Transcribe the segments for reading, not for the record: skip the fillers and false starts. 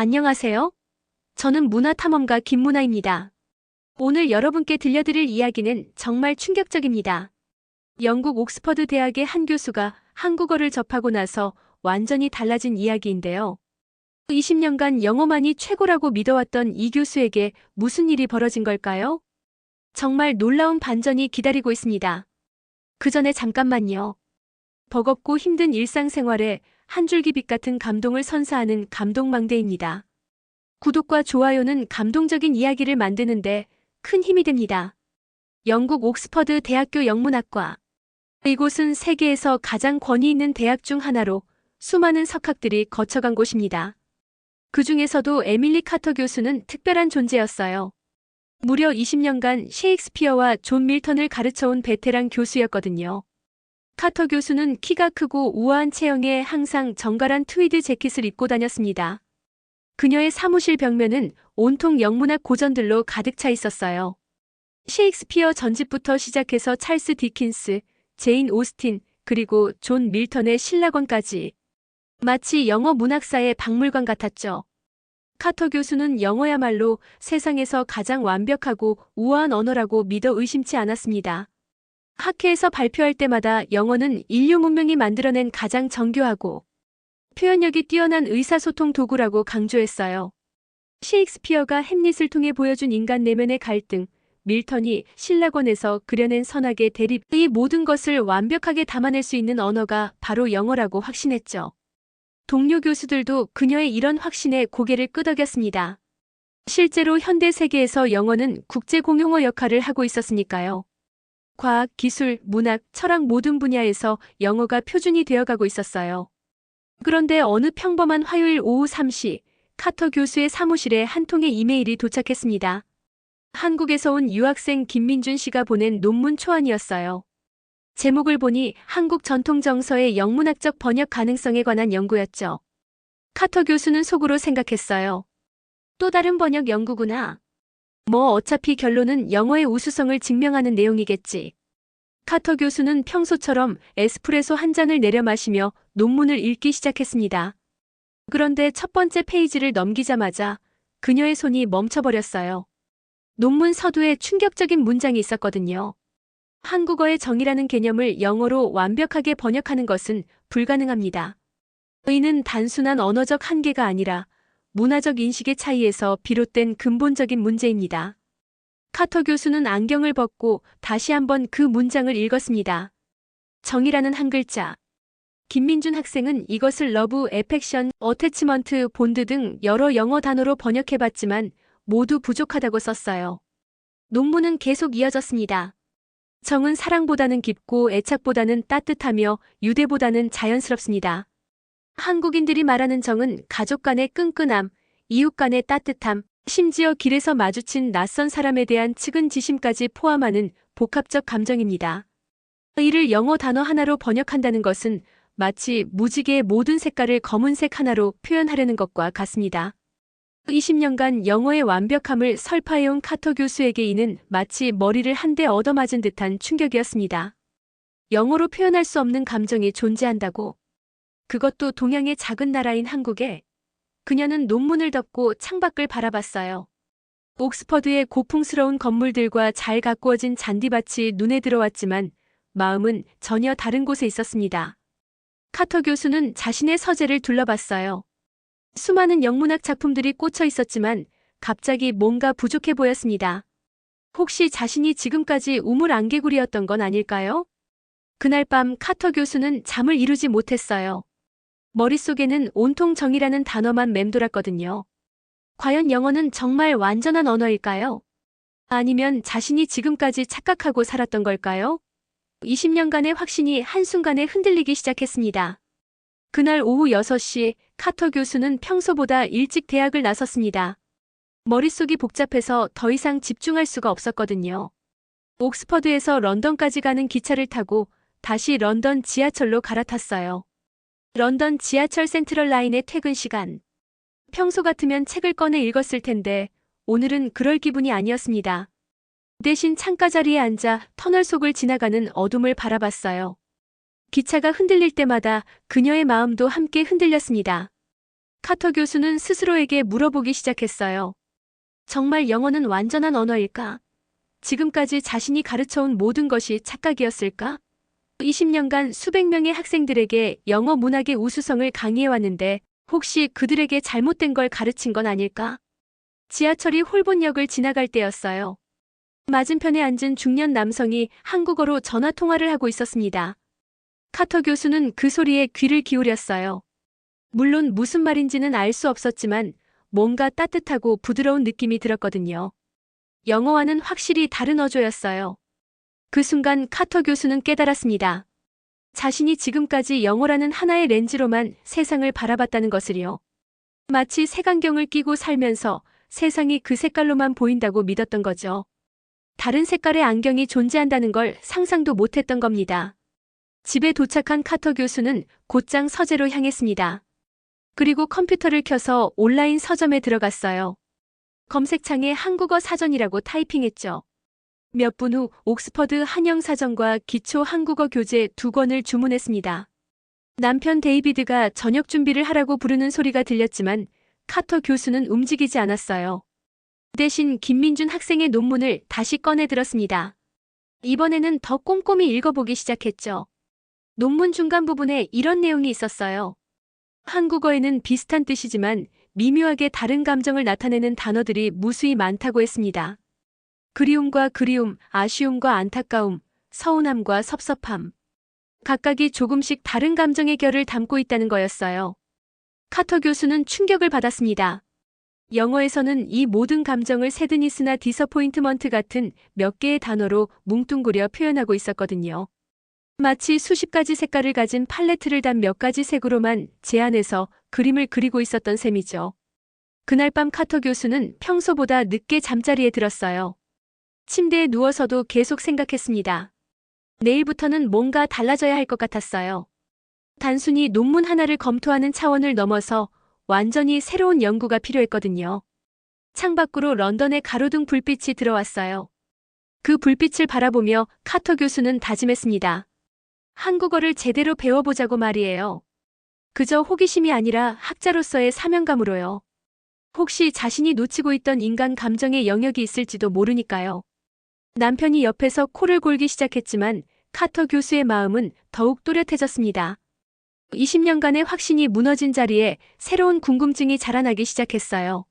안녕하세요. 저는 문화탐험가 김문아입니다. 오늘 여러분께 들려드릴 이야기는 정말 충격적입니다. 영국 옥스퍼드 대학의 한 교수가 한국어를 접하고 나서 완전히 달라진 이야기인데요. 20년간 영어만이 최고라고 믿어왔던 이 교수에게 무슨 일이 벌어진 걸까요? 정말 놀라운 반전이 기다리고 있습니다. 그 전에 잠깐만요. 버겁고 힘든 일상생활에 한 줄기 빛 같은 감동을 선사하는 감동망대입니다. 구독과 좋아요는 감동적인 이야기를 만드는데 큰 힘이 됩니다. 영국 옥스퍼드 대학교 영문학과. 이곳은 세계에서 가장 권위 있는 대학 중 하나로 수많은 석학들이 거쳐간 곳입니다. 그 중에서도 에밀리 카터 교수는 특별한 존재였어요. 무려 20년간 셰익스피어와 존 밀턴을 가르쳐온 베테랑 교수였거든요. 카터 교수는 키가 크고 우아한 체형에 항상 정갈한 트위드 재킷을 입고 다녔습니다. 그녀의 사무실 벽면은 온통 영문학 고전들로 가득 차 있었어요. 셰익스피어 전집부터 시작해서 찰스 디킨스, 제인 오스틴, 그리고 존 밀턴의 신라권까지. 마치 영어 문학사의 박물관 같았죠. 카터 교수는 영어야말로 세상에서 가장 완벽하고 우아한 언어라고 믿어 의심치 않았습니다. 학회에서 발표할 때마다 영어는 인류 문명이 만들어낸 가장 정교하고 표현력이 뛰어난 의사소통 도구라고 강조했어요. 셰익스피어가 햄릿을 통해 보여준 인간 내면의 갈등, 밀턴이 신라권에서 그려낸 선악의 대립, 이 모든 것을 완벽하게 담아낼 수 있는 언어가 바로 영어라고 확신했죠. 동료 교수들도 그녀의 이런 확신에 고개를 끄덕였습니다. 실제로 현대 세계에서 영어는 국제 공용어 역할을 하고 있었으니까요. 과학, 기술, 문학, 철학 모든 분야에서 영어가 표준이 되어가고 있었어요. 그런데 어느 평범한 화요일 오후 3시, 카터 교수의 사무실에 한 통의 이메일이 도착했습니다. 한국에서 온 유학생 김민준 씨가 보낸 논문 초안이었어요. 제목을 보니 한국 전통 정서의 영문학적 번역 가능성에 관한 연구였죠. 카터 교수는 속으로 생각했어요. 또 다른 번역 연구구나. 뭐 어차피 결론은 영어의 우수성을 증명하는 내용이겠지. 카터 교수는 평소처럼 에스프레소 한 잔을 내려 마시며 논문을 읽기 시작했습니다. 그런데 첫 번째 페이지를 넘기자마자 그녀의 손이 멈춰버렸어요. 논문 서두에 충격적인 문장이 있었거든요. 한국어의 정의라는 개념을 영어로 완벽하게 번역하는 것은 불가능합니다. 의는 단순한 언어적 한계가 아니라 문화적 인식의 차이에서 비롯된 근본적인 문제입니다. 카터 교수는 안경을 벗고 다시 한번 그 문장을 읽었습니다. 정의라는 한 글자. 김민준 학생은 이것을 러브, 에펙션, 어태치먼트, 본드 등 여러 영어 단어로 번역해봤지만 모두 부족하다고 썼어요. 논문은 계속 이어졌습니다. 정은 사랑보다는 깊고 애착보다는 따뜻하며 유대보다는 자연스럽습니다. 한국인들이 말하는 정은 가족 간의 끈끈함, 이웃 간의 따뜻함, 심지어 길에서 마주친 낯선 사람에 대한 측은지심까지 포함하는 복합적 감정입니다. 이를 영어 단어 하나로 번역한다는 것은 마치 무지개의 모든 색깔을 검은색 하나로 표현하려는 것과 같습니다. 20년간 영어의 완벽함을 설파해온 카터 교수에게 이는 마치 머리를 한 대 얻어맞은 듯한 충격이었습니다. 영어로 표현할 수 없는 감정이 존재한다고. 그것도 동양의 작은 나라인 한국에. 그녀는 논문을 덮고 창밖을 바라봤어요. 옥스퍼드의 고풍스러운 건물들과 잘 가꾸어진 잔디밭이 눈에 들어왔지만 마음은 전혀 다른 곳에 있었습니다. 카터 교수는 자신의 서재를 둘러봤어요. 수많은 영문학 작품들이 꽂혀 있었지만 갑자기 뭔가 부족해 보였습니다. 혹시 자신이 지금까지 우물안개구리였던 건 아닐까요? 그날 밤 카터 교수는 잠을 이루지 못했어요. 머릿속에는 온통 정이라는 단어만 맴돌았거든요. 과연 영어는 정말 완전한 언어일까요? 아니면 자신이 지금까지 착각하고 살았던 걸까요? 20년간의 확신이 한순간에 흔들리기 시작했습니다. 그날 오후 6시 카터 교수는 평소보다 일찍 대학을 나섰습니다. 머릿속이 복잡해서 더 이상 집중할 수가 없었거든요. 옥스퍼드에서 런던까지 가는 기차를 타고 다시 런던 지하철로 갈아탔어요. 런던 지하철 센트럴 라인의 퇴근 시간. 평소 같으면 책을 꺼내 읽었을 텐데 오늘은 그럴 기분이 아니었습니다. 대신 창가 자리에 앉아 터널 속을 지나가는 어둠을 바라봤어요. 기차가 흔들릴 때마다 그녀의 마음도 함께 흔들렸습니다. 카터 교수는 스스로에게 물어보기 시작했어요. 정말 영어는 완전한 언어일까? 지금까지 자신이 가르쳐온 모든 것이 착각이었을까? 20년간 수백 명의 학생들에게 영어 문학의 우수성을 강의해왔는데 혹시 그들에게 잘못된 걸 가르친 건 아닐까? 지하철이 홀본역을 지나갈 때였어요. 맞은편에 앉은 중년 남성이 한국어로 전화 통화를 하고 있었습니다. 카터 교수는 그 소리에 귀를 기울였어요. 물론 무슨 말인지는 알 수 없었지만 뭔가 따뜻하고 부드러운 느낌이 들었거든요. 영어와는 확실히 다른 어조였어요. 그 순간 카터 교수는 깨달았습니다. 자신이 지금까지 영어라는 하나의 렌즈로만 세상을 바라봤다는 것을요. 마치 색안경을 끼고 살면서 세상이 그 색깔로만 보인다고 믿었던 거죠. 다른 색깔의 안경이 존재한다는 걸 상상도 못했던 겁니다. 집에 도착한 카터 교수는 곧장 서재로 향했습니다. 그리고 컴퓨터를 켜서 온라인 서점에 들어갔어요. 검색창에 한국어 사전이라고 타이핑했죠. 몇 분 후 옥스퍼드 한영사전과 기초 한국어 교재 2권을 주문했습니다. 남편 데이비드가 저녁 준비를 하라고 부르는 소리가 들렸지만 카터 교수는 움직이지 않았어요. 대신 김민준 학생의 논문을 다시 꺼내 들었습니다. 이번에는 더 꼼꼼히 읽어보기 시작했죠. 논문 중간 부분에 이런 내용이 있었어요. 한국어에는 비슷한 뜻이지만 미묘하게 다른 감정을 나타내는 단어들이 무수히 많다고 했습니다. 그리움과 그리움, 아쉬움과 안타까움, 서운함과 섭섭함. 각각이 조금씩 다른 감정의 결을 담고 있다는 거였어요. 카터 교수는 충격을 받았습니다. 영어에서는 이 모든 감정을 새드니스나 디서포인트먼트 같은 몇 개의 단어로 뭉뚱그려 표현하고 있었거든요. 마치 수십 가지 색깔을 가진 팔레트를 단 몇 가지 색으로만 제한해서 그림을 그리고 있었던 셈이죠. 그날 밤 카터 교수는 평소보다 늦게 잠자리에 들었어요. 침대에 누워서도 계속 생각했습니다. 내일부터는 뭔가 달라져야 할 것 같았어요. 단순히 논문 하나를 검토하는 차원을 넘어서 완전히 새로운 연구가 필요했거든요. 창밖으로 런던의 가로등 불빛이 들어왔어요. 그 불빛을 바라보며 카터 교수는 다짐했습니다. 한국어를 제대로 배워보자고 말이에요. 그저 호기심이 아니라 학자로서의 사명감으로요. 혹시 자신이 놓치고 있던 인간 감정의 영역이 있을지도 모르니까요. 남편이 옆에서 코를 골기 시작했지만 카터 교수의 마음은 더욱 또렷해졌습니다. 20년간의 확신이 무너진 자리에 새로운 궁금증이 자라나기 시작했어요.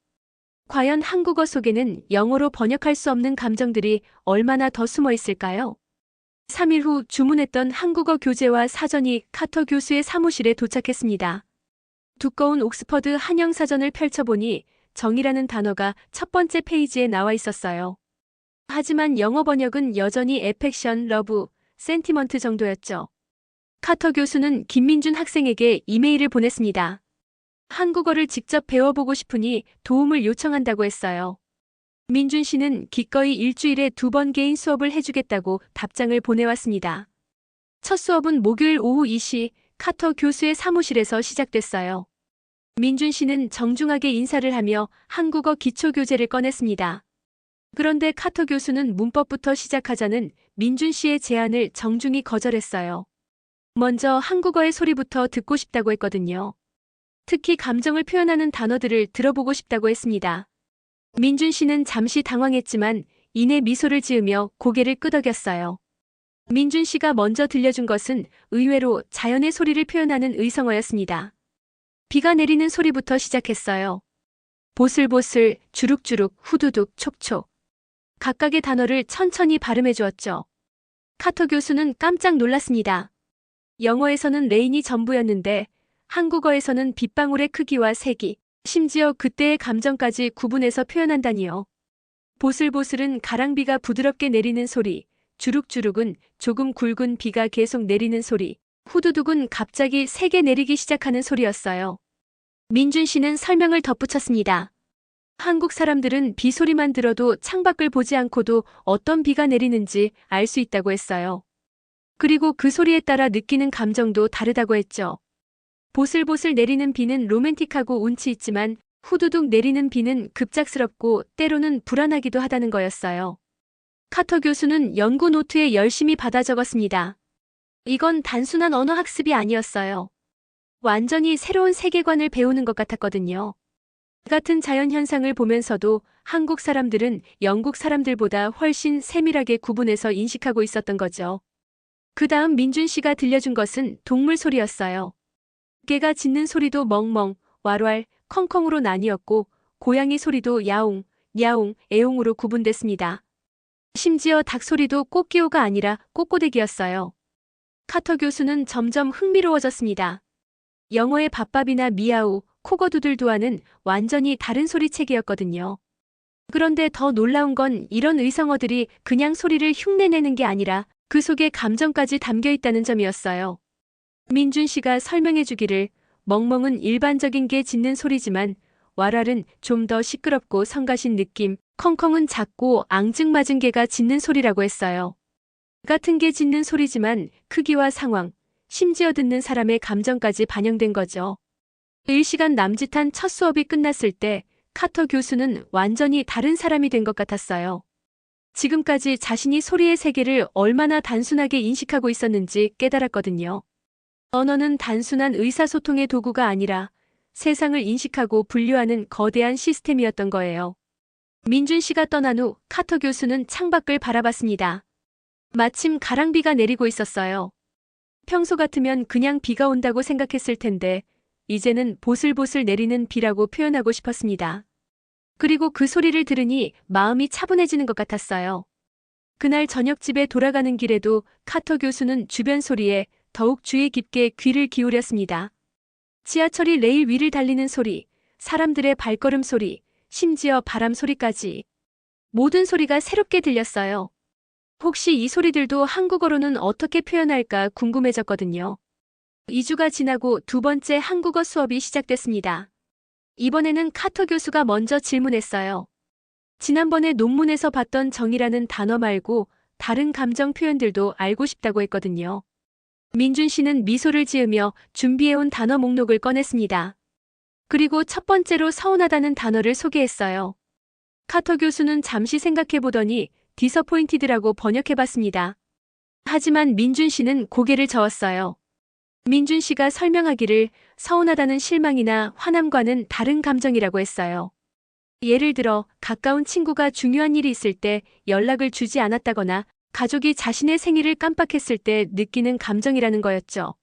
과연 한국어 속에는 영어로 번역할 수 없는 감정들이 얼마나 더 숨어 있을까요? 3일 후 주문했던 한국어 교재와 사전이 카터 교수의 사무실에 도착했습니다. 두꺼운 옥스퍼드 한영사전을 펼쳐보니 정이라는 단어가 첫 번째 페이지에 나와 있었어요. 하지만 영어 번역은 여전히 애펙션, 러브, 센티먼트 정도였죠. 카터 교수는 김민준 학생에게 이메일을 보냈습니다. 한국어를 직접 배워보고 싶으니 도움을 요청한다고 했어요. 민준 씨는 기꺼이 일주일에 2번 개인 수업을 해주겠다고 답장을 보내왔습니다. 첫 수업은 목요일 오후 2시 카터 교수의 사무실에서 시작됐어요. 민준 씨는 정중하게 인사를 하며 한국어 기초교재를 꺼냈습니다. 그런데 카터 교수는 문법부터 시작하자는 민준 씨의 제안을 정중히 거절했어요. 먼저 한국어의 소리부터 듣고 싶다고 했거든요. 특히 감정을 표현하는 단어들을 들어보고 싶다고 했습니다. 민준 씨는 잠시 당황했지만 이내 미소를 지으며 고개를 끄덕였어요. 민준 씨가 먼저 들려준 것은 의외로 자연의 소리를 표현하는 의성어였습니다. 비가 내리는 소리부터 시작했어요. 보슬보슬, 주룩주룩, 후두둑, 촉촉. 각각의 단어를 천천히 발음해 주었죠. 카터 교수는 깜짝 놀랐습니다. 영어에서는 레인이 전부였는데 한국어에서는 빗방울의 크기와 색이, 심지어 그때의 감정까지 구분해서 표현한다니요. 보슬보슬은 가랑비가 부드럽게 내리는 소리, 주룩주룩은 조금 굵은 비가 계속 내리는 소리, 후두둑은 갑자기 세게 내리기 시작하는 소리였어요. 민준 씨는 설명을 덧붙였습니다. 한국 사람들은 비 소리만 들어도 창밖을 보지 않고도 어떤 비가 내리는지 알 수 있다고 했어요. 그리고 그 소리에 따라 느끼는 감정도 다르다고 했죠. 보슬보슬 내리는 비는 로맨틱하고 운치 있지만 후두둑 내리는 비는 급작스럽고 때로는 불안하기도 하다는 거였어요. 카터 교수는 연구 노트에 열심히 받아 적었습니다. 이건 단순한 언어 학습이 아니었어요. 완전히 새로운 세계관을 배우는 것 같았거든요. 같은 자연현상을 보면서도 한국 사람들은 영국 사람들보다 훨씬 세밀하게 구분해서 인식하고 있었던 거죠. 그 다음 민준 씨가 들려준 것은 동물 소리였어요. 개가 짖는 소리도 멍멍, 왈왈, 컹컹으로 나뉘었고 고양이 소리도 야옹, 야옹, 애옹으로 구분됐습니다. 심지어 닭 소리도 꼬끼오가 아니라 꼬꼬대기였어요. 카터 교수는 점점 흥미로워졌습니다. 영어의 밥밥이나 미야오, 코거두들두와는 완전히 다른 소리체계였거든요. 그런데 더 놀라운 건 이런 의성어들이 그냥 소리를 흉내내는 게 아니라 그 속에 감정까지 담겨 있다는 점이었어요. 민준 씨가 설명해 주기를 멍멍은 일반적인 개 짖는 소리지만 왈왈은 좀 더 시끄럽고 성가신 느낌, 컹컹은 작고 앙증맞은 개가 짖는 소리라고 했어요. 같은 개 짖는 소리지만 크기와 상황, 심지어 듣는 사람의 감정까지 반영된 거죠. 일시간 남짓한 첫 수업이 끝났을 때 카터 교수는 완전히 다른 사람이 된 것 같았어요. 지금까지 자신이 소리의 세계를 얼마나 단순하게 인식하고 있었는지 깨달았거든요. 언어는 단순한 의사소통의 도구가 아니라 세상을 인식하고 분류하는 거대한 시스템이었던 거예요. 민준 씨가 떠난 후 카터 교수는 창밖을 바라봤습니다. 마침 가랑비가 내리고 있었어요. 평소 같으면 그냥 비가 온다고 생각했을 텐데 이제는 보슬보슬 내리는 비라고 표현하고 싶었습니다. 그리고 그 소리를 들으니 마음이 차분해지는 것 같았어요. 그날 저녁집에 돌아가는 길에도 카터 교수는 주변 소리에 더욱 주의 깊게 귀를 기울였습니다. 지하철이 레일 위를 달리는 소리, 사람들의 발걸음 소리, 심지어 바람 소리까지. 모든 소리가 새롭게 들렸어요. 혹시 이 소리들도 한국어로는 어떻게 표현할까 궁금해졌거든요. 2주가 지나고 두 번째 한국어 수업이 시작됐습니다. 이번에는 카터 교수가 먼저 질문했어요. 지난번에 논문에서 봤던 정이라는 단어 말고 다른 감정 표현들도 알고 싶다고 했거든요. 민준 씨는 미소를 지으며 준비해온 단어 목록을 꺼냈습니다. 그리고 첫 번째로 서운하다는 단어를 소개했어요. 카터 교수는 잠시 생각해보더니 디서포인티드라고 번역해봤습니다. 하지만 민준 씨는 고개를 저었어요. 민준 씨가 설명하기를 서운하다는 실망이나 화남과는 다른 감정이라고 했어요. 예를 들어 가까운 친구가 중요한 일이 있을 때 연락을 주지 않았다거나 가족이 자신의 생일을 깜빡했을 때 느끼는 감정이라는 거였죠.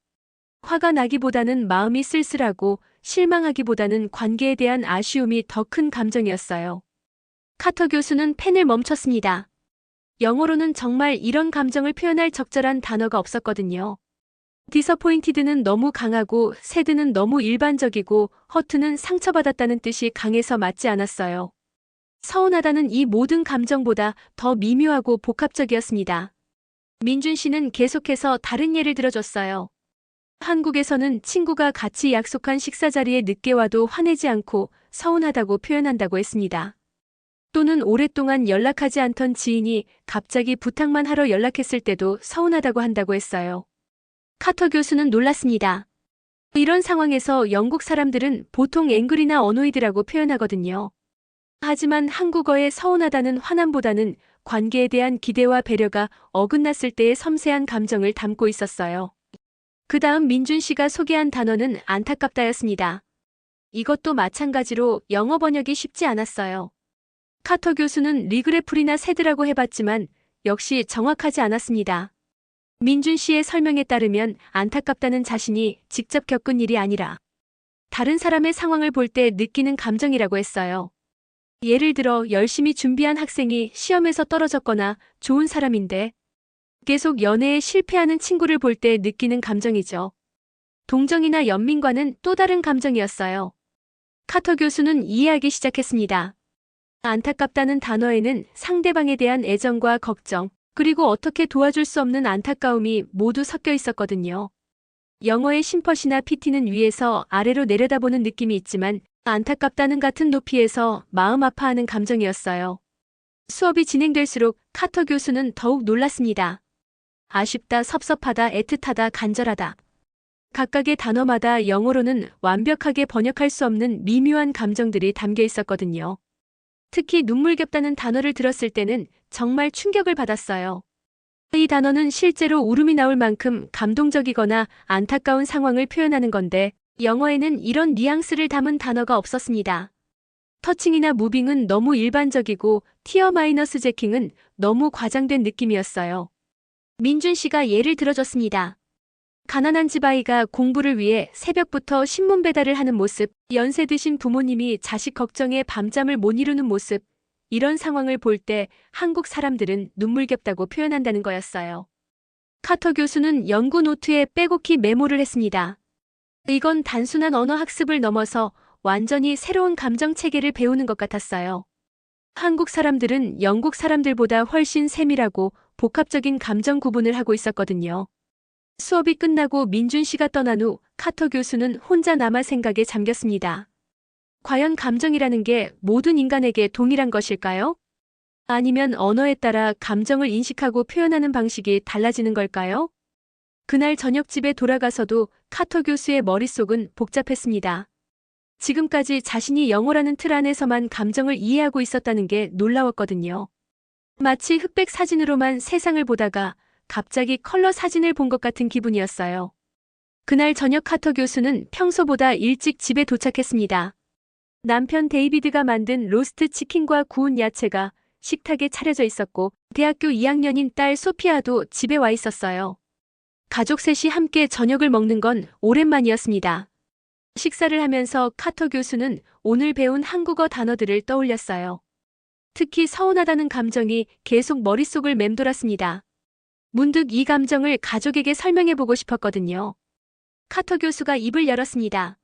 화가 나기보다는 마음이 쓸쓸하고 실망하기보다는 관계에 대한 아쉬움이 더 큰 감정이었어요. 카터 교수는 펜을 멈췄습니다. 영어로는 정말 이런 감정을 표현할 적절한 단어가 없었거든요. 디서포인티드는 너무 강하고 새드는 너무 일반적이고 허트는 상처받았다는 뜻이 강해서 맞지 않았어요. 서운하다는 이 모든 감정보다 더 미묘하고 복합적이었습니다. 민준 씨는 계속해서 다른 예를 들어줬어요. 한국에서는 친구가 같이 약속한 식사 자리에 늦게 와도 화내지 않고 서운하다고 표현한다고 했습니다. 또는 오랫동안 연락하지 않던 지인이 갑자기 부탁만 하러 연락했을 때도 서운하다고 한다고 했어요. 카터 교수는 놀랐습니다. 이런 상황에서 영국 사람들은 보통 앵그리나 어노이드라고 표현하거든요. 하지만 한국어의 서운하다는 화남보다는 관계에 대한 기대와 배려가 어긋났을 때의 섬세한 감정을 담고 있었어요. 그 다음 민준 씨가 소개한 단어는 안타깝다였습니다. 이것도 마찬가지로 영어 번역이 쉽지 않았어요. 카터 교수는 리그레풀이나 새드라고 해봤지만 역시 정확하지 않았습니다. 민준 씨의 설명에 따르면 안타깝다는 자신이 직접 겪은 일이 아니라 다른 사람의 상황을 볼 때 느끼는 감정이라고 했어요. 예를 들어 열심히 준비한 학생이 시험에서 떨어졌거나 좋은 사람인데 계속 연애에 실패하는 친구를 볼 때 느끼는 감정이죠. 동정이나 연민과는 또 다른 감정이었어요. 카터 교수는 이해하기 시작했습니다. 안타깝다는 단어에는 상대방에 대한 애정과 걱정, 그리고 어떻게 도와줄 수 없는 안타까움이 모두 섞여 있었거든요. 영어의 심퍼시나 피티는 위에서 아래로 내려다보는 느낌이 있지만 안타깝다는 같은 높이에서 마음 아파하는 감정이었어요. 수업이 진행될수록 카터 교수는 더욱 놀랐습니다. 아쉽다, 섭섭하다, 애틋하다, 간절하다. 각각의 단어마다 영어로는 완벽하게 번역할 수 없는 미묘한 감정들이 담겨 있었거든요. 특히 눈물겹다는 단어를 들었을 때는 정말 충격을 받았어요. 이 단어는 실제로 울음이 나올 만큼 감동적이거나 안타까운 상황을 표현하는 건데 영어에는 이런 뉘앙스를 담은 단어가 없었습니다. 터칭이나 무빙은 너무 일반적이고 티어 마이너스 제킹은 너무 과장된 느낌이었어요. 민준 씨가 예를 들어줬습니다. 가난한 집 아이가 공부를 위해 새벽부터 신문 배달을 하는 모습, 연세 드신 부모님이 자식 걱정에 밤잠을 못 이루는 모습, 이런 상황을 볼 때 한국 사람들은 눈물겹다고 표현한다는 거였어요. 카터 교수는 연구 노트에 빼곡히 메모를 했습니다. 이건 단순한 언어 학습을 넘어서 완전히 새로운 감정 체계를 배우는 것 같았어요. 한국 사람들은 영국 사람들보다 훨씬 세밀하고 복합적인 감정 구분을 하고 있었거든요. 수업이 끝나고 민준 씨가 떠난 후 카터 교수는 혼자 남아 생각에 잠겼습니다. 과연 감정이라는 게 모든 인간에게 동일한 것일까요? 아니면 언어에 따라 감정을 인식하고 표현하는 방식이 달라지는 걸까요? 그날 저녁 집에 돌아가서도 카터 교수의 머릿속은 복잡했습니다. 지금까지 자신이 영어라는 틀 안에서만 감정을 이해하고 있었다는 게 놀라웠거든요. 마치 흑백 사진으로만 세상을 보다가 갑자기 컬러 사진을 본 것 같은 기분이었어요. 그날 저녁 카터 교수는 평소보다 일찍 집에 도착했습니다. 남편 데이비드가 만든 로스트 치킨과 구운 야채가 식탁에 차려져 있었고 대학교 2학년인 딸 소피아도 집에 와 있었어요. 가족 셋이 함께 저녁을 먹는 건 오랜만이었습니다. 식사를 하면서 카터 교수는 오늘 배운 한국어 단어들을 떠올렸어요. 특히 서운하다는 감정이 계속 머릿속을 맴돌았습니다. 문득 이 감정을 가족에게 설명해보고 싶었거든요. 카터 교수가 입을 열었습니다.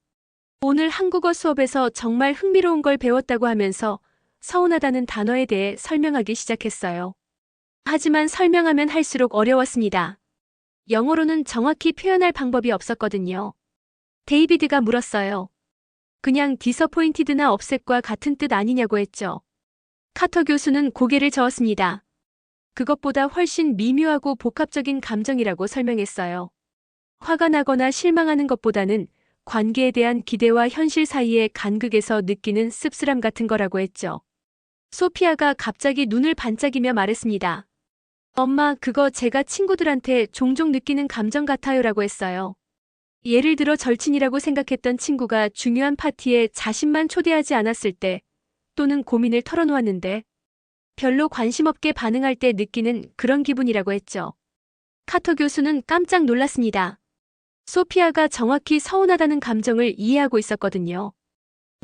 오늘 한국어 수업에서 정말 흥미로운 걸 배웠다고 하면서 서운하다는 단어에 대해 설명하기 시작했어요. 하지만 설명하면 할수록 어려웠습니다. 영어로는 정확히 표현할 방법이 없었거든요. 데이비드가 물었어요. 그냥 디서포인티드나 업셋과 같은 뜻 아니냐고 했죠. 카터 교수는 고개를 저었습니다. 그것보다 훨씬 미묘하고 복합적인 감정이라고 설명했어요. 화가 나거나 실망하는 것보다는 관계에 대한 기대와 현실 사이의 간극에서 느끼는 씁쓸함 같은 거라고 했죠. 소피아가 갑자기 눈을 반짝이며 말했습니다. 엄마, 그거 제가 친구들한테 종종 느끼는 감정 같아요라고 했어요. 예를 들어 절친이라고 생각했던 친구가 중요한 파티에 자신만 초대하지 않았을 때 또는 고민을 털어놓았는데 별로 관심 없게 반응할 때 느끼는 그런 기분이라고 했죠. 카터 교수는 깜짝 놀랐습니다. 소피아가 정확히 서운하다는 감정을 이해하고 있었거든요.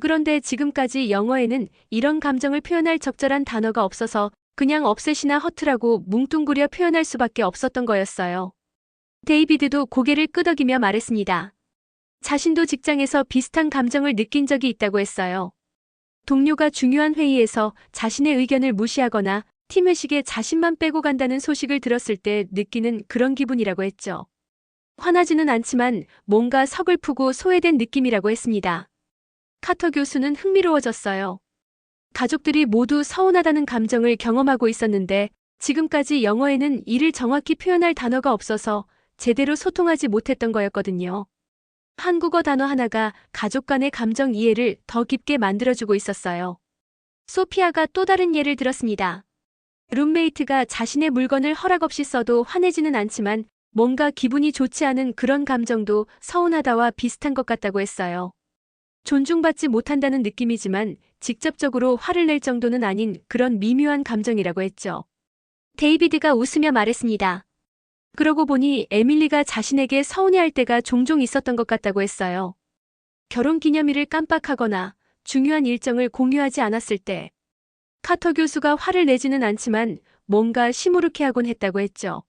그런데 지금까지 영어에는 이런 감정을 표현할 적절한 단어가 없어서 그냥 업셋이나 허트라고 뭉뚱그려 표현할 수밖에 없었던 거였어요. 데이비드도 고개를 끄덕이며 말했습니다. 자신도 직장에서 비슷한 감정을 느낀 적이 있다고 했어요. 동료가 중요한 회의에서 자신의 의견을 무시하거나 팀 회식에 자신만 빼고 간다는 소식을 들었을 때 느끼는 그런 기분이라고 했죠. 화나지는 않지만 뭔가 서글프고 소외된 느낌이라고 했습니다. 카터 교수는 흥미로워졌어요. 가족들이 모두 서운하다는 감정을 경험하고 있었는데 지금까지 영어에는 이를 정확히 표현할 단어가 없어서 제대로 소통하지 못했던 거였거든요. 한국어 단어 하나가 가족 간의 감정 이해를 더 깊게 만들어주고 있었어요. 소피아가 또 다른 예를 들었습니다. 룸메이트가 자신의 물건을 허락 없이 써도 화내지는 않지만 뭔가 기분이 좋지 않은 그런 감정도 서운하다와 비슷한 것 같다고 했어요. 존중받지 못한다는 느낌이지만 직접적으로 화를 낼 정도는 아닌 그런 미묘한 감정이라고 했죠. 데이비드가 웃으며 말했습니다. 그러고 보니 에밀리가 자신에게 서운해할 때가 종종 있었던 것 같다고 했어요. 결혼 기념일을 깜빡하거나 중요한 일정을 공유하지 않았을 때 카터 교수가 화를 내지는 않지만 뭔가 시무룩해하곤 했다고 했죠.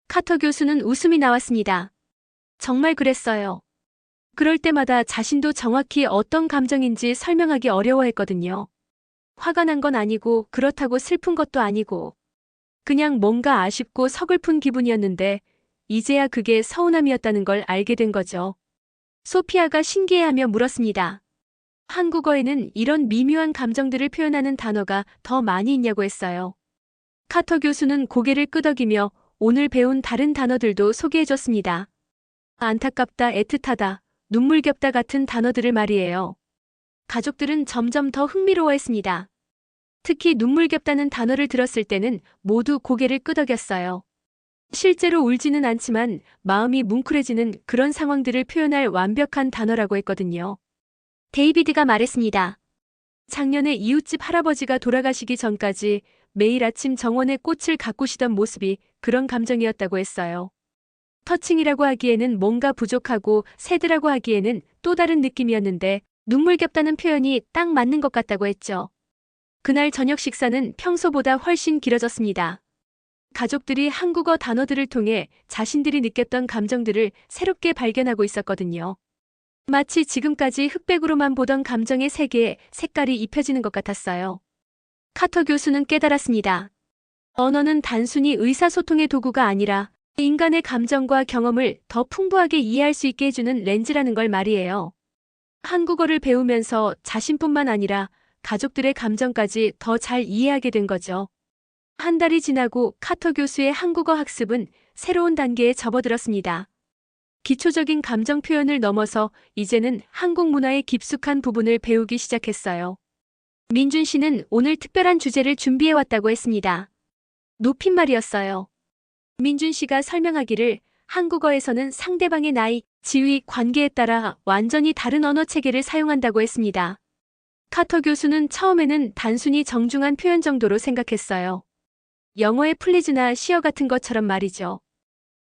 카터 교수는 웃음이 나왔습니다. 정말 그랬어요. 그럴 때마다 자신도 정확히 어떤 감정인지 설명하기 어려워했거든요. 화가 난 건 아니고 그렇다고 슬픈 것도 아니고 그냥 뭔가 아쉽고 서글픈 기분이었는데 이제야 그게 서운함이었다는 걸 알게 된 거죠. 소피아가 신기해하며 물었습니다. 한국어에는 이런 미묘한 감정들을 표현하는 단어가 더 많이 있냐고 했어요. 카터 교수는 고개를 끄덕이며 오늘 배운 다른 단어들도 소개해줬습니다. 안타깝다, 애틋하다, 눈물겹다 같은 단어들을 말이에요. 가족들은 점점 더 흥미로워했습니다. 특히 눈물겹다는 단어를 들었을 때는 모두 고개를 끄덕였어요. 실제로 울지는 않지만 마음이 뭉클해지는 그런 상황들을 표현할 완벽한 단어라고 했거든요. 데이비드가 말했습니다. 작년에 이웃집 할아버지가 돌아가시기 전까지 매일 아침 정원에 꽃을 가꾸시던 모습이 그런 감정이었다고 했어요. 터칭이라고 하기에는 뭔가 부족하고 새드라고 하기에는 또 다른 느낌이었는데 눈물겹다는 표현이 딱 맞는 것 같다고 했죠. 그날 저녁 식사는 평소보다 훨씬 길어졌습니다. 가족들이 한국어 단어들을 통해 자신들이 느꼈던 감정들을 새롭게 발견하고 있었거든요. 마치 지금까지 흑백으로만 보던 감정의 세계에 색깔이 입혀지는 것 같았어요. 카터 교수는 깨달았습니다. 언어는 단순히 의사소통의 도구가 아니라 인간의 감정과 경험을 더 풍부하게 이해할 수 있게 해주는 렌즈라는 걸 말이에요. 한국어를 배우면서 자신뿐만 아니라 가족들의 감정까지 더 잘 이해하게 된 거죠. 한 달이 지나고 카터 교수의 한국어 학습은 새로운 단계에 접어들었습니다. 기초적인 감정 표현을 넘어서 이제는 한국 문화의 깊숙한 부분을 배우기 시작했어요. 민준 씨는 오늘 특별한 주제를 준비해왔다고 했습니다. 높임말이었어요. 민준 씨가 설명하기를 한국어에서는 상대방의 나이, 지위, 관계에 따라 완전히 다른 언어 체계를 사용한다고 했습니다. 카터 교수는 처음에는 단순히 정중한 표현 정도로 생각했어요. 영어의 플리즈나 시어 같은 것처럼 말이죠.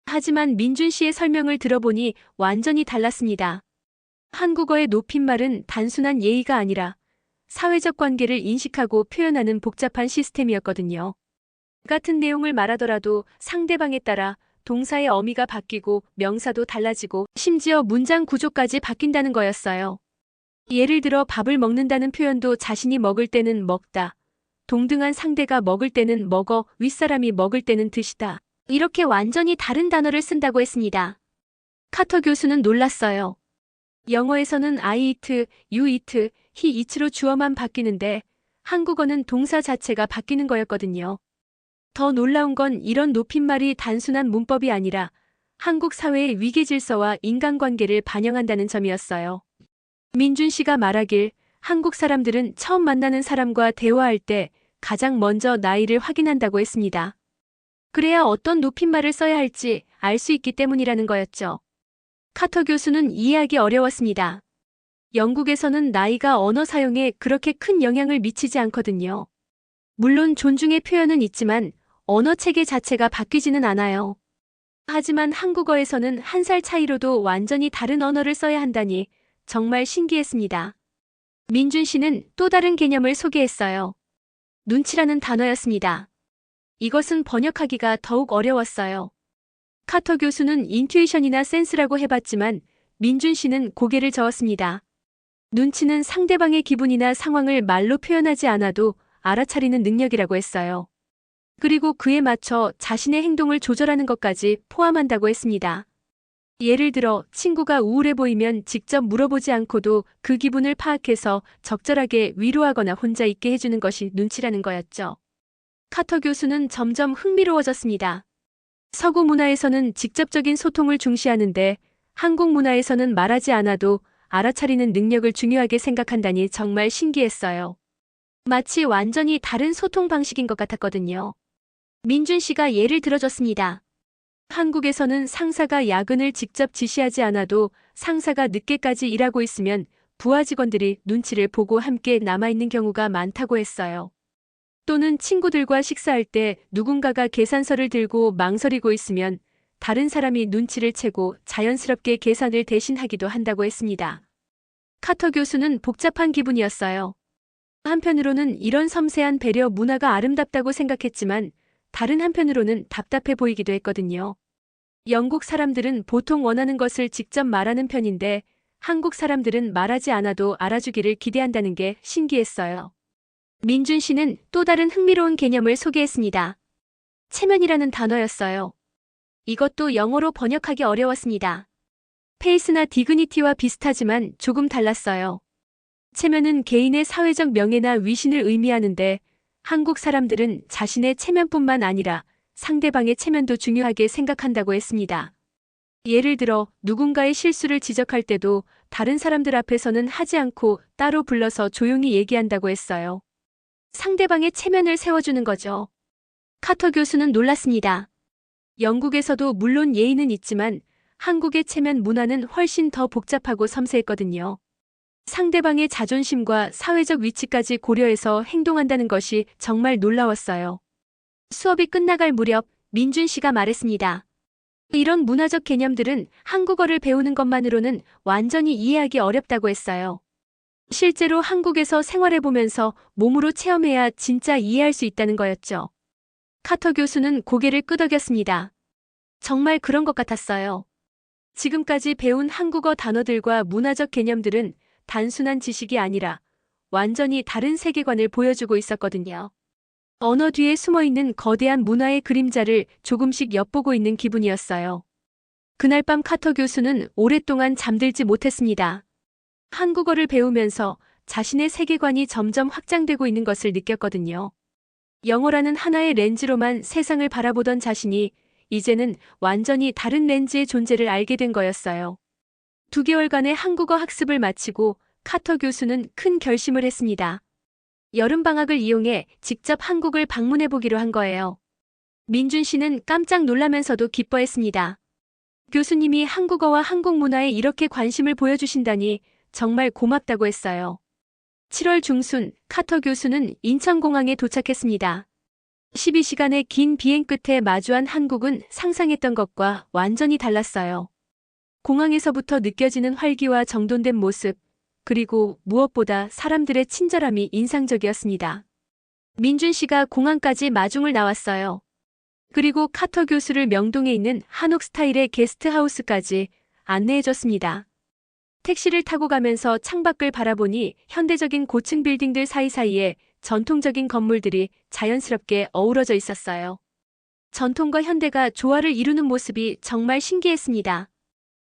하지만 민준 씨의 설명을 들어보니 완전히 달랐습니다. 한국어의 높임말은 단순한 예의가 아니라 사회적 관계를 인식하고 표현하는 복잡한 시스템이었거든요. 같은 내용을 말하더라도 상대방에 따라 동사의 어미가 바뀌고 명사도 달라지고 심지어 문장 구조까지 바뀐다는 거였어요. 예를 들어 밥을 먹는다는 표현도 자신이 먹을 때는 먹다, 동등한 상대가 먹을 때는 먹어, 윗사람이 먹을 때는 드시다. 이렇게 완전히 다른 단어를 쓴다고 했습니다. 카터 교수는 놀랐어요. 영어에서는 I eat, you eat, he eats로 주어만 바뀌는데 한국어는 동사 자체가 바뀌는 거였거든요. 더 놀라운 건 이런 높임말이 단순한 문법이 아니라 한국 사회의 위계 질서와 인간관계를 반영한다는 점이었어요. 민준 씨가 말하길 한국 사람들은 처음 만나는 사람과 대화할 때 가장 먼저 나이를 확인한다고 했습니다. 그래야 어떤 높임말을 써야 할지 알 수 있기 때문이라는 거였죠. 카터 교수는 이해하기 어려웠습니다. 영국에서는 나이가 언어 사용에 그렇게 큰 영향을 미치지 않거든요. 물론 존중의 표현은 있지만 언어 체계 자체가 바뀌지는 않아요. 하지만 한국어에서는 한 살 차이로도 완전히 다른 언어를 써야 한다니 정말 신기했습니다. 민준 씨는 또 다른 개념을 소개했어요. 눈치라는 단어였습니다. 이것은 번역하기가 더욱 어려웠어요. 카터 교수는 인투이션이나 센스라고 해봤지만 민준 씨는 고개를 저었습니다. 눈치는 상대방의 기분이나 상황을 말로 표현하지 않아도 알아차리는 능력이라고 했어요. 그리고 그에 맞춰 자신의 행동을 조절하는 것까지 포함한다고 했습니다. 예를 들어 친구가 우울해 보이면 직접 물어보지 않고도 그 기분을 파악해서 적절하게 위로하거나 혼자 있게 해주는 것이 눈치라는 거였죠. 카터 교수는 점점 흥미로워졌습니다. 서구 문화에서는 직접적인 소통을 중시하는데 한국 문화에서는 말하지 않아도 알아차리는 능력을 중요하게 생각한다니 정말 신기했어요. 마치 완전히 다른 소통 방식인 것 같았거든요. 민준 씨가 예를 들어줬습니다. 한국에서는 상사가 야근을 직접 지시하지 않아도 상사가 늦게까지 일하고 있으면 부하 직원들이 눈치를 보고 함께 남아있는 경우가 많다고 했어요. 또는 친구들과 식사할 때 누군가가 계산서를 들고 망설이고 있으면 다른 사람이 눈치를 채고 자연스럽게 계산을 대신하기도 한다고 했습니다. 카터 교수는 복잡한 기분이었어요. 한편으로는 이런 섬세한 배려 문화가 아름답다고 생각했지만 다른 한편으로는 답답해 보이기도 했거든요. 영국 사람들은 보통 원하는 것을 직접 말하는 편인데 한국 사람들은 말하지 않아도 알아주기를 기대한다는 게 신기했어요. 민준 씨는 또 다른 흥미로운 개념을 소개했습니다. 체면이라는 단어였어요. 이것도 영어로 번역하기 어려웠습니다. 페이스나 디그니티와 비슷하지만 조금 달랐어요. 체면은 개인의 사회적 명예나 위신을 의미하는데 한국 사람들은 자신의 체면뿐만 아니라 상대방의 체면도 중요하게 생각한다고 했습니다. 예를 들어 누군가의 실수를 지적할 때도 다른 사람들 앞에서는 하지 않고 따로 불러서 조용히 얘기한다고 했어요. 상대방의 체면을 세워주는 거죠. 카터 교수는 놀랐습니다. 영국에서도 물론 예의는 있지만 한국의 체면 문화는 훨씬 더 복잡하고 섬세했거든요. 상대방의 자존심과 사회적 위치까지 고려해서 행동한다는 것이 정말 놀라웠어요. 수업이 끝나갈 무렵 민준 씨가 말했습니다. 이런 문화적 개념들은 한국어를 배우는 것만으로는 완전히 이해하기 어렵다고 했어요. 실제로 한국에서 생활해보면서 몸으로 체험해야 진짜 이해할 수 있다는 거였죠. 카터 교수는 고개를 끄덕였습니다. 정말 그런 것 같았어요. 지금까지 배운 한국어 단어들과 문화적 개념들은 단순한 지식이 아니라 완전히 다른 세계관을 보여주고 있었거든요. 언어 뒤에 숨어있는 거대한 문화의 그림자를 조금씩 엿보고 있는 기분이었어요. 그날 밤 카터 교수는 오랫동안 잠들지 못했습니다. 한국어를 배우면서 자신의 세계관이 점점 확장되고 있는 것을 느꼈거든요. 영어라는 하나의 렌즈로만 세상을 바라보던 자신이 이제는 완전히 다른 렌즈의 존재를 알게 된 거였어요. 2개월간의 한국어 학습을 마치고 카터 교수는 큰 결심을 했습니다. 여름방학을 이용해 직접 한국을 방문해 보기로 한 거예요. 민준 씨는 깜짝 놀라면서도 기뻐했습니다. 교수님이 한국어와 한국 문화에 이렇게 관심을 보여주신다니 정말 고맙다고 했어요. 7월 중순 카터 교수는 인천공항에 도착했습니다. 12시간의 긴 비행 끝에 마주한 한국은 상상했던 것과 완전히 달랐어요. 공항에서부터 느껴지는 활기와 정돈된 모습, 그리고 무엇보다 사람들의 친절함이 인상적이었습니다. 민준 씨가 공항까지 마중을 나왔어요. 그리고 카터 교수를 명동에 있는 한옥 스타일의 게스트하우스까지 안내해줬습니다. 택시를 타고 가면서 창밖을 바라보니 현대적인 고층 빌딩들 사이사이에 전통적인 건물들이 자연스럽게 어우러져 있었어요. 전통과 현대가 조화를 이루는 모습이 정말 신기했습니다.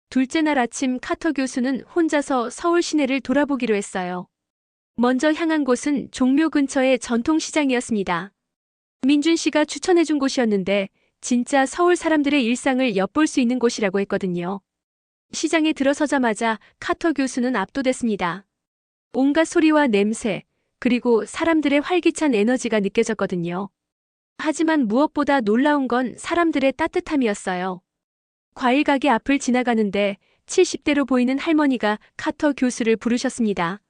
둘째 날 아침 카터 교수는 혼자서 서울 시내를 돌아보기로 했어요. 먼저 향한 곳은 종묘 근처의 전통시장이었습니다. 민준 씨가 추천해준 곳이었는데 진짜 서울 사람들의 일상을 엿볼 수 있는 곳이라고 했거든요. 시장에 들어서자마자 카터 교수는 압도됐습니다. 온갖 소리와 냄새, 그리고 사람들의 활기찬 에너지가 느껴졌거든요. 하지만 무엇보다 놀라운 건 사람들의 따뜻함이었어요. 과일 가게 앞을 지나가는데 70대로 보이는 할머니가 카터 교수를 부르셨습니다.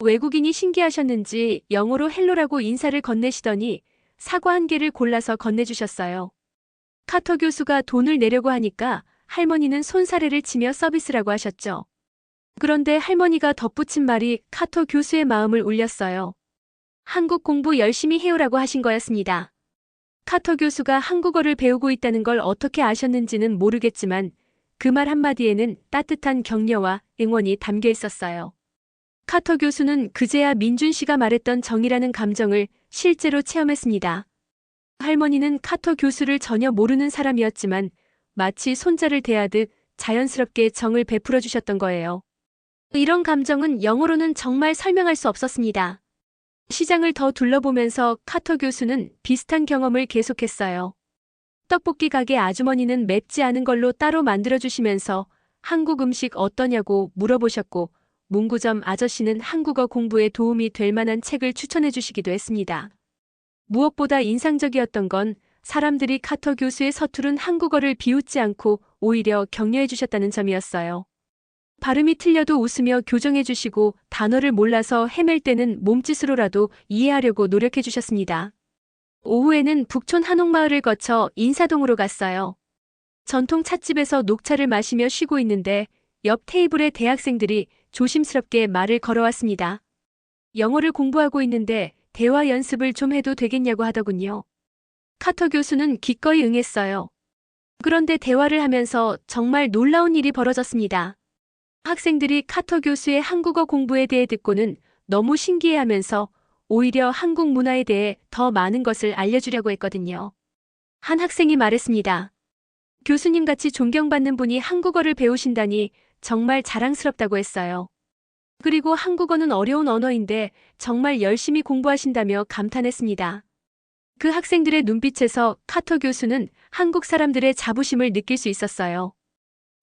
외국인이 신기하셨는지 영어로 헬로라고 인사를 건네시더니 사과 한 개를 골라서 건네주셨어요. 카터 교수가 돈을 내려고 하니까 할머니는 손사래를 치며 서비스라고 하셨죠. 그런데 할머니가 덧붙인 말이 카터 교수의 마음을 울렸어요. 한국 공부 열심히 해오라고 하신 거였습니다. 카터 교수가 한국어를 배우고 있다는 걸 어떻게 아셨는지는 모르겠지만 그 말 한마디에는 따뜻한 격려와 응원이 담겨 있었어요. 카터 교수는 그제야 민준 씨가 말했던 정이라는 감정을 실제로 체험했습니다. 할머니는 카터 교수를 전혀 모르는 사람이었지만 마치 손자를 대하듯 자연스럽게 정을 베풀어 주셨던 거예요. 이런 감정은 영어로는 정말 설명할 수 없었습니다. 시장을 더 둘러보면서 카터 교수는 비슷한 경험을 계속했어요. 떡볶이 가게 아주머니는 맵지 않은 걸로 따로 만들어주시면서 한국 음식 어떠냐고 물어보셨고, 문구점 아저씨는 한국어 공부에 도움이 될 만한 책을 추천해 주시기도 했습니다. 무엇보다 인상적이었던 건 사람들이 카터 교수의 서투른 한국어를 비웃지 않고 오히려 격려해 주셨다는 점이었어요. 발음이 틀려도 웃으며 교정해 주시고 단어를 몰라서 헤맬 때는 몸짓으로라도 이해하려고 노력해 주셨습니다. 오후에는 북촌 한옥마을을 거쳐 인사동으로 갔어요. 전통 찻집에서 녹차를 마시며 쉬고 있는데 옆 테이블의 대학생들이 조심스럽게 말을 걸어왔습니다. 영어를 공부하고 있는데 대화 연습을 좀 해도 되겠냐고 하더군요. 카터 교수는 기꺼이 응했어요. 그런데 대화를 하면서 정말 놀라운 일이 벌어졌습니다. 학생들이 카터 교수의 한국어 공부에 대해 듣고는 너무 신기해하면서 오히려 한국 문화에 대해 더 많은 것을 알려주려고 했거든요. 한 학생이 말했습니다. 교수님같이 존경받는 분이 한국어를 배우신다니 정말 자랑스럽다고 했어요. 그리고 한국어는 어려운 언어인데 정말 열심히 공부하신다며 감탄했습니다. 그 학생들의 눈빛에서 카터 교수는 한국 사람들의 자부심을 느낄 수 있었어요.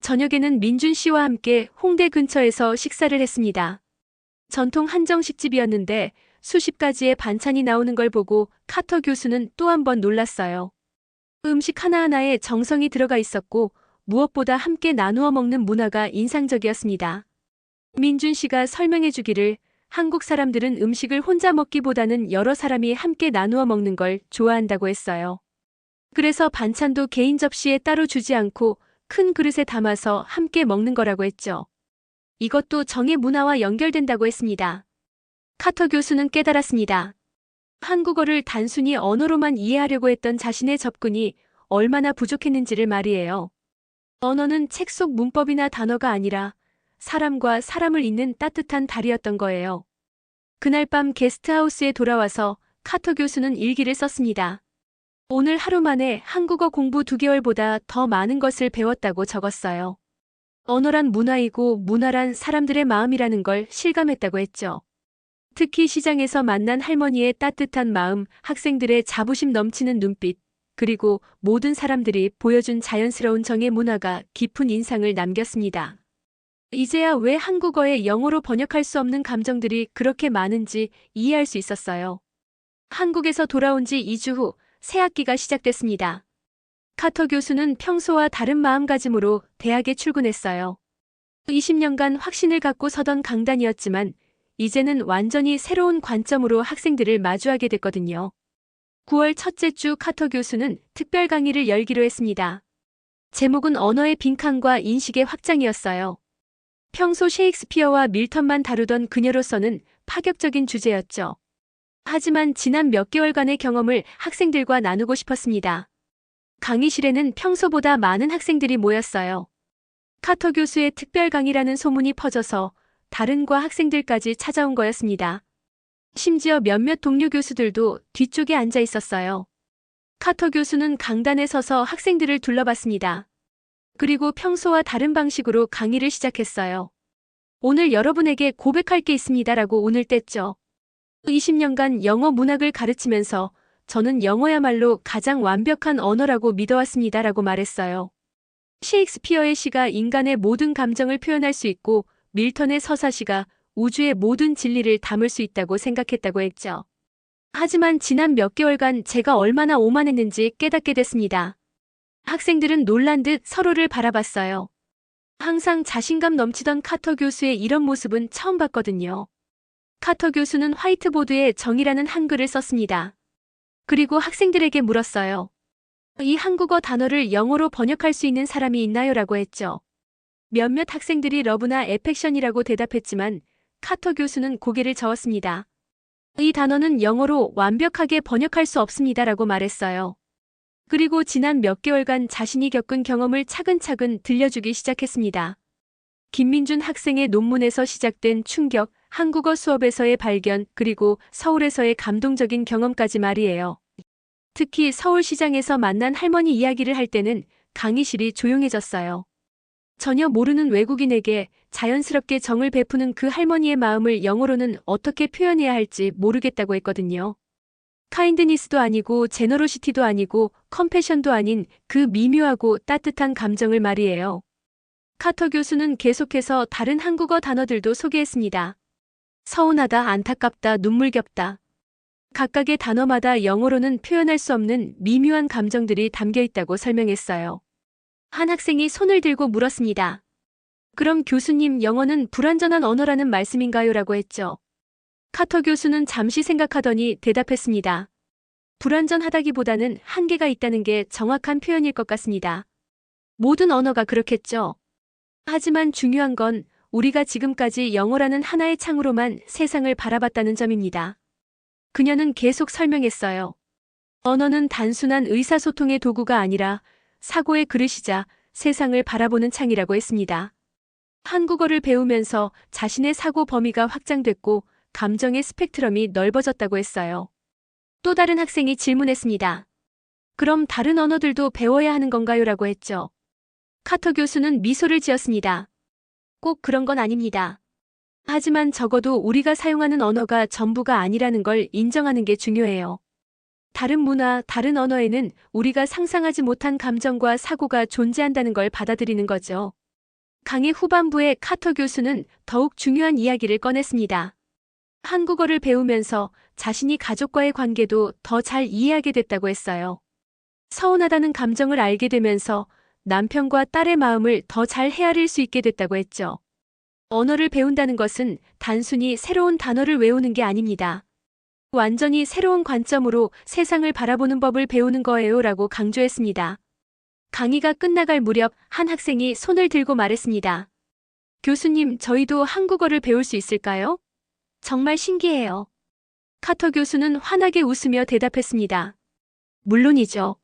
저녁에는 민준 씨와 함께 홍대 근처에서 식사를 했습니다. 전통 한정식집이었는데 수십 가지의 반찬이 나오는 걸 보고 카터 교수는 또 한 번 놀랐어요. 음식 하나하나에 정성이 들어가 있었고 무엇보다 함께 나누어 먹는 문화가 인상적이었습니다. 민준 씨가 설명해 주기를 한국 사람들은 음식을 혼자 먹기보다는 여러 사람이 함께 나누어 먹는 걸 좋아한다고 했어요. 그래서 반찬도 개인 접시에 따로 주지 않고 큰 그릇에 담아서 함께 먹는 거라고 했죠. 이것도 정의 문화와 연결된다고 했습니다. 카터 교수는 깨달았습니다. 한국어를 단순히 언어로만 이해하려고 했던 자신의 접근이 얼마나 부족했는지를 말이에요. 언어는 책 속 문법이나 단어가 아니라 사람과 사람을 잇는 따뜻한 다리였던 거예요. 그날 밤 게스트하우스에 돌아와서 카터 교수는 일기를 썼습니다. 오늘 하루 만에 한국어 공부 2개월보다 더 많은 것을 배웠다고 적었어요. 언어란 문화이고 문화란 사람들의 마음이라는 걸 실감했다고 했죠. 특히 시장에서 만난 할머니의 따뜻한 마음, 학생들의 자부심 넘치는 눈빛, 그리고 모든 사람들이 보여준 자연스러운 정의 문화가 깊은 인상을 남겼습니다. 이제야 왜 한국어에 영어로 번역할 수 없는 감정들이 그렇게 많은지 이해할 수 있었어요. 한국에서 돌아온 지 2주 후 새 학기가 시작됐습니다. 카터 교수는 평소와 다른 마음가짐으로 대학에 출근했어요. 20년간 확신을 갖고 서던 강단이었지만 이제는 완전히 새로운 관점으로 학생들을 마주하게 됐거든요. 9월 첫째 주 카터 교수는 특별 강의를 열기로 했습니다. 제목은 언어의 빈칸과 인식의 확장이었어요. 평소 셰익스피어와 밀턴만 다루던 그녀로서는 파격적인 주제였죠. 하지만 지난 몇 개월간의 경험을 학생들과 나누고 싶었습니다. 강의실에는 평소보다 많은 학생들이 모였어요. 카터 교수의 특별 강의라는 소문이 퍼져서 다른 과 학생들까지 찾아온 거였습니다. 심지어 몇몇 동료 교수들도 뒤쪽에 앉아 있었어요. 카터 교수는 강단에 서서 학생들을 둘러봤습니다. 그리고 평소와 다른 방식으로 강의를 시작했어요. 오늘 여러분에게 고백할 게 있습니다라고 운을 뗐죠. 20년간 영어 문학을 가르치면서 저는 영어야말로 가장 완벽한 언어라고 믿어왔습니다라고 말했어요. 셰익스피어의 시가 인간의 모든 감정을 표현할 수 있고 밀턴의 서사시가 우주의 모든 진리를 담을 수 있다고 생각했다고 했죠. 하지만 지난 몇 개월간 제가 얼마나 오만했는지 깨닫게 됐습니다. 학생들은 놀란 듯 서로를 바라봤어요. 항상 자신감 넘치던 카터 교수의 이런 모습은 처음 봤거든요. 카터 교수는 화이트보드에 정의라는 한글을 썼습니다. 그리고 학생들에게 물었어요. 이 한국어 단어를 영어로 번역할 수 있는 사람이 있나요? 라고 했죠. 몇몇 학생들이 러브나 에펙션이라고 대답했지만 카터 교수는 고개를 저었습니다. 이 단어는 영어로 완벽하게 번역할 수 없습니다. 라고 말했어요. 그리고 지난 몇 개월간 자신이 겪은 경험을 차근차근 들려주기 시작했습니다. 김민준 학생의 논문에서 시작된 충격, 한국어 수업에서의 발견, 그리고 서울에서의 감동적인 경험까지 말이에요. 특히 서울시장에서 만난 할머니 이야기를 할 때는 강의실이 조용해졌어요. 전혀 모르는 외국인에게 자연스럽게 정을 베푸는 그 할머니의 마음을 영어로는 어떻게 표현해야 할지 모르겠다고 했거든요. 카인드니스도 아니고 제너로시티도 아니고 컴패션도 아닌 그 미묘하고 따뜻한 감정을 말이에요. 카터 교수는 계속해서 다른 한국어 단어들도 소개했습니다. 서운하다, 안타깝다, 눈물겹다. 각각의 단어마다 영어로는 표현할 수 없는 미묘한 감정들이 담겨 있다고 설명했어요. 한 학생이 손을 들고 물었습니다. 그럼 교수님, 영어는 불완전한 언어라는 말씀인가요? 라고 했죠. 카터 교수는 잠시 생각하더니 대답했습니다. 불완전하다기보다는 한계가 있다는 게 정확한 표현일 것 같습니다. 모든 언어가 그렇겠죠. 하지만 중요한 건 우리가 지금까지 영어라는 하나의 창으로만 세상을 바라봤다는 점입니다. 그녀는 계속 설명했어요. 언어는 단순한 의사소통의 도구가 아니라 사고의 그릇이자 세상을 바라보는 창이라고 했습니다. 한국어를 배우면서 자신의 사고 범위가 확장됐고 감정의 스펙트럼이 넓어졌다고 했어요. 또 다른 학생이 질문했습니다. 그럼 다른 언어들도 배워야 하는 건가요? 라고 했죠. 카터 교수는 미소를 지었습니다. 꼭 그런 건 아닙니다. 하지만 적어도 우리가 사용하는 언어가 전부가 아니라는 걸 인정하는 게 중요해요. 다른 문화, 다른 언어에는 우리가 상상하지 못한 감정과 사고가 존재한다는 걸 받아들이는 거죠. 강의 후반부에 카터 교수는 더욱 중요한 이야기를 꺼냈습니다. 한국어를 배우면서 자신이 가족과의 관계도 더 잘 이해하게 됐다고 했어요. 서운하다는 감정을 알게 되면서 남편과 딸의 마음을 더 잘 헤아릴 수 있게 됐다고 했죠. 언어를 배운다는 것은 단순히 새로운 단어를 외우는 게 아닙니다. 완전히 새로운 관점으로 세상을 바라보는 법을 배우는 거예요 라고 강조했습니다. 강의가 끝나갈 무렵 한 학생이 손을 들고 말했습니다. 교수님, 저희도 한국어를 배울 수 있을까요? 정말 신기해요. 카터 교수는 환하게 웃으며 대답했습니다. 물론이죠.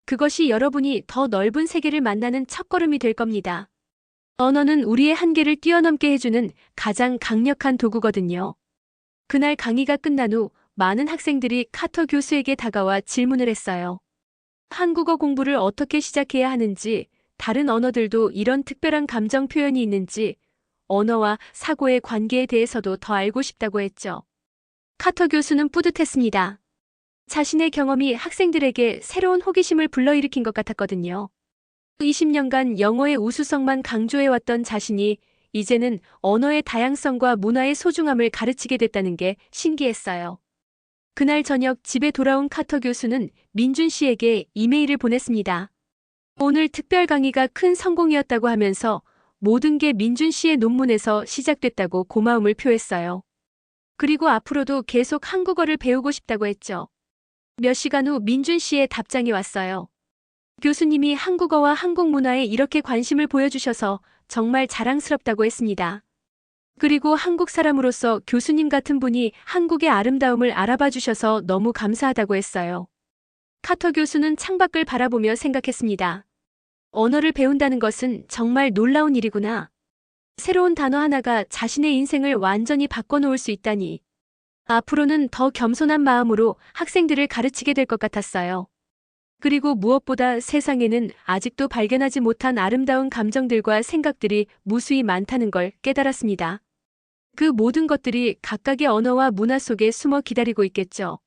그것이 여러분이 더 넓은 세계를 만나는 첫걸음이 될 겁니다. 언어는 우리의 한계를 뛰어넘게 해주는 가장 강력한 도구거든요. 그날 강의가 끝난 후 많은 학생들이 카터 교수에게 다가와 질문을 했어요. 한국어 공부를 어떻게 시작해야 하는지, 다른 언어들도 이런 특별한 감정 표현이 있는지, 언어와 사고의 관계에 대해서도 더 알고 싶다고 했죠. 카터 교수는 뿌듯했습니다. 자신의 경험이 학생들에게 새로운 호기심을 불러일으킨 것 같았거든요. 20년간 영어의 우수성만 강조해왔던 자신이 이제는 언어의 다양성과 문화의 소중함을 가르치게 됐다는 게 신기했어요. 그날 저녁 집에 돌아온 카터 교수는 민준 씨에게 이메일을 보냈습니다. 오늘 특별 강의가 큰 성공이었다고 하면서 모든 게 민준 씨의 논문에서 시작됐다고 고마움을 표했어요. 그리고 앞으로도 계속 한국어를 배우고 싶다고 했죠. 몇 시간 후 민준 씨의 답장이 왔어요. 교수님이 한국어와 한국 문화에 이렇게 관심을 보여주셔서 정말 자랑스럽다고 했습니다. 그리고 한국 사람으로서 교수님 같은 분이 한국의 아름다움을 알아봐 주셔서 너무 감사하다고 했어요. 카터 교수는 창밖을 바라보며 생각했습니다. 언어를 배운다는 것은 정말 놀라운 일이구나. 새로운 단어 하나가 자신의 인생을 완전히 바꿔놓을 수 있다니. 앞으로는 더 겸손한 마음으로 학생들을 가르치게 될 것 같았어요. 그리고 무엇보다 세상에는 아직도 발견하지 못한 아름다운 감정들과 생각들이 무수히 많다는 걸 깨달았습니다. 그 모든 것들이 각각의 언어와 문화 속에 숨어 기다리고 있겠죠.